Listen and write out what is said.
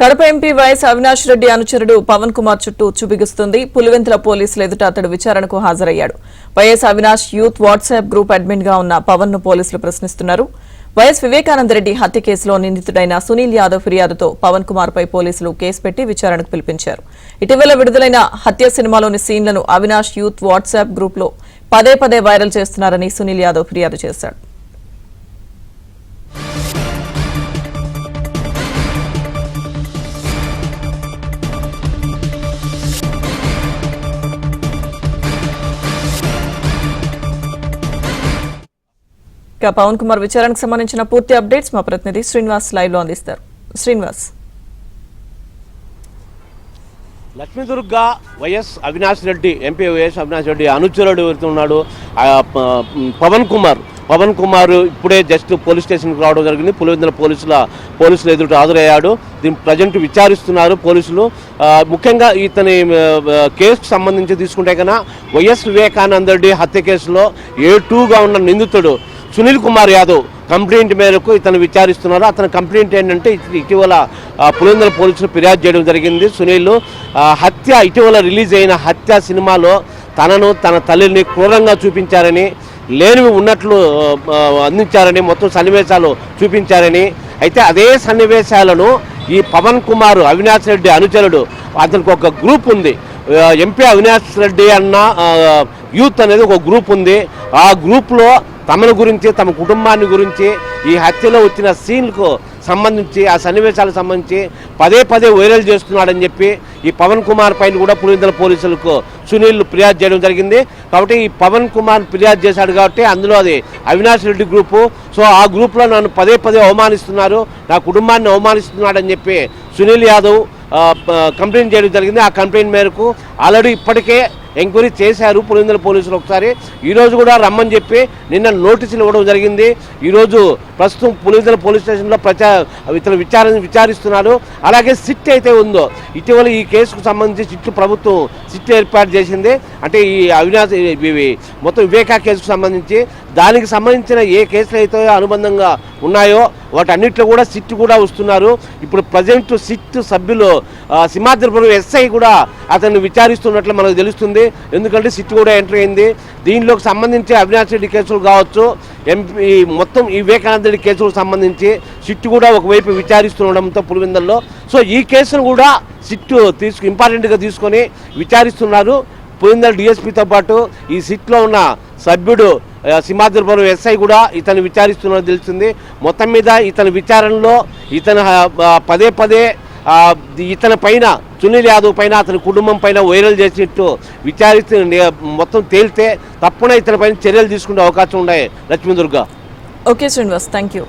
Kadapa MP YS Avinash Reddy అనుచరుడు పవన్ కుమార్ చుట్టూ చుబిగుస్తుంది. పులివెందుల పోలీసులు ఎదుట అతడు విచారణకు హాజరయ్యాడు. YS Avinash youth WhatsApp group admin గా ఉన్న పవన్ ను పోలీసులు ప్రశ్నిస్తున్నారు. వైఎస్ వివేకానందరెడ్డి హత్య కేసులో నిందితుడైన సునీల్ యాదవ్ ఫిర్యాదుతో పవన్ కుమార్ పై పోలీసులు కేసు పెట్టి విచారణకు పిలిపించారు. ఇటీవల విడుదలైన హత్య సినిమాలోని సీన్లను అవినాష్ యూత్ వాట్సాప్ గ్రూప్ లో పదే పదే వైరల్ చేస్తున్నారని సునీల్ యాదవ్ ఫిర్యాదు చేశాడు. పవన్ కుమార్ విచారణకు సంబంధించిన పూర్తి అప్డేట్స్ మా ప్రతినిధి శ్రీనివాస్ లైవ్ లో అందిస్తారు. Srinivas. Lakshmi Durga YS Avinash Reddy MP YS Avinash Reddy అనుచరుడు ఉన్నాడు పవన్ కుమార్ ఇప్పుడే జస్ట్ పోలీస్ స్టేషన్కి రావడం జరిగింది. పులివెందుల పోలీసులు ఎదుట హాజరయ్యాడు. దీన్ని ప్రజెంట్ విచారిస్తున్నారు పోలీసులు. ముఖ్యంగా ఇతని కేసుకు సంబంధించి తీసుకుంటే కన్నా వైఎస్ వివేకానంద రెడ్డి హత్య కేసులో A2గా ఉన్న నిందితుడు సునీల్ కుమార్ యాదవ్ కంప్లైంట్ మేరకు ఇతను విచారిస్తున్నారు. అతని కంప్లైంట్ ఏంటంటే ఇటీవల పులివెందుల పోలీసులు ఫిర్యాదు చేయడం జరిగింది. సునీల్ ఇటీవల రిలీజ్ అయిన హత్య సినిమాలో తన తల్లిని క్రూరంగా చూపించారని, లేనివి ఉన్నట్లు అందించారని, మొత్తం సన్నివేశాలు చూపించారని. అయితే అదే సన్నివేశాలను ఈ పవన్ కుమార్ అవినాష్ రెడ్డి అనుచరుడు అతనికి ఒక గ్రూప్ ఉంది, ఎంపీ అవినాష్ రెడ్డి అన్న యూత్ అనేది ఒక గ్రూప్ ఉంది. ఆ గ్రూప్లో తమను గురించి, తమ కుటుంబాన్ని గురించి, ఈ హత్యలో వచ్చిన సీన్లకు సంబంధించి, ఆ సన్నివేశాలకు సంబంధించి పదే పదే వైరల్ చేస్తున్నాడని చెప్పి ఈ పవన్ కుమార్ పైన కూడా పులివెందుల పోలీసులకు సునీల్ ఫిర్యాదు చేయడం జరిగింది. కాబట్టి ఈ పవన్ కుమార్ ఫిర్యాదు చేశాడు కాబట్టి అందులో అది అవినాష్ రెడ్డి గ్రూపు. సో ఆ గ్రూప్లో నన్ను పదే పదే అవమానిస్తున్నారు, నా కుటుంబాన్ని అవమానిస్తున్నాడని చెప్పి సునీల్ యాదవ్ కంప్లైంట్ చేయడం జరిగింది. ఆ కంప్లైంట్ మేరకు ఆల్రెడీ ఇప్పటికే ఎంక్వైరీ చేశారు పులివెందుల పోలీసులు. ఒకసారి ఈరోజు కూడా రమ్మని చెప్పి నిన్న నోటీసులు ఇవ్వడం జరిగింది. ఈరోజు ప్రస్తుతం పులివెందుల పోలీస్ స్టేషన్లో ఇతను విచారిస్తున్నారు. అలాగే సిట్ అయితే ఉందో, ఇటీవల ఈ కేసుకు సంబంధించి ప్రభుత్వం సిట్ ఏర్పాటు చేసింది. అంటే ఈ అవినాష్ మొత్తం వివేకా కేసుకు సంబంధించి దానికి సంబంధించిన ఏ కేసులు అయితే అనుబంధంగా ఉన్నాయో వాటన్నిటిలో కూడా సిట్ కూడా వస్తున్నారు. ఇప్పుడు ప్రజెంట్ సిట్ సభ్యులు సింహాద్రిపురం ఎస్ఐ కూడా అతన్ని విచారిస్తున్నట్లు మనకు తెలుస్తుంది. ఎందుకంటే సిట్ కూడా ఎంటర్ అయింది. దీనిలోకి సంబంధించి అవినాష్ రెడ్డి కేసులు కావచ్చు, మొత్తం ఈ వివేకానంద రెడ్డి కేసులకు సంబంధించి సిట్ కూడా ఒకవైపు విచారిస్తుండడంతో పులివెందుల్లో సో ఈ కేసును కూడా సిట్ ఇంపార్టెంట్గా తీసుకొని విచారిస్తున్నారు. పులివెందుల డిఎస్పీతో పాటు ఈ సిట్లో ఉన్న సభ్యుడు సింహాద్రిపురం ఎస్ఐ కూడా ఇతను విచారిస్తున్నది తెలుస్తుంది. మొత్తం మీద ఇతని విచారణలో ఇతను పదే పదే ఇతని పైన, సునీల్ యాదవ్ పైన, అతని కుటుంబం పైన వైరల్ చేసినట్టు విచారిస్తూ మొత్తం తేలితే తప్పకుండా ఇతని పైన చర్యలు తీసుకునే అవకాశం ఉన్నాయి. Lakshmi Durga. Okay Srinivas, thank you.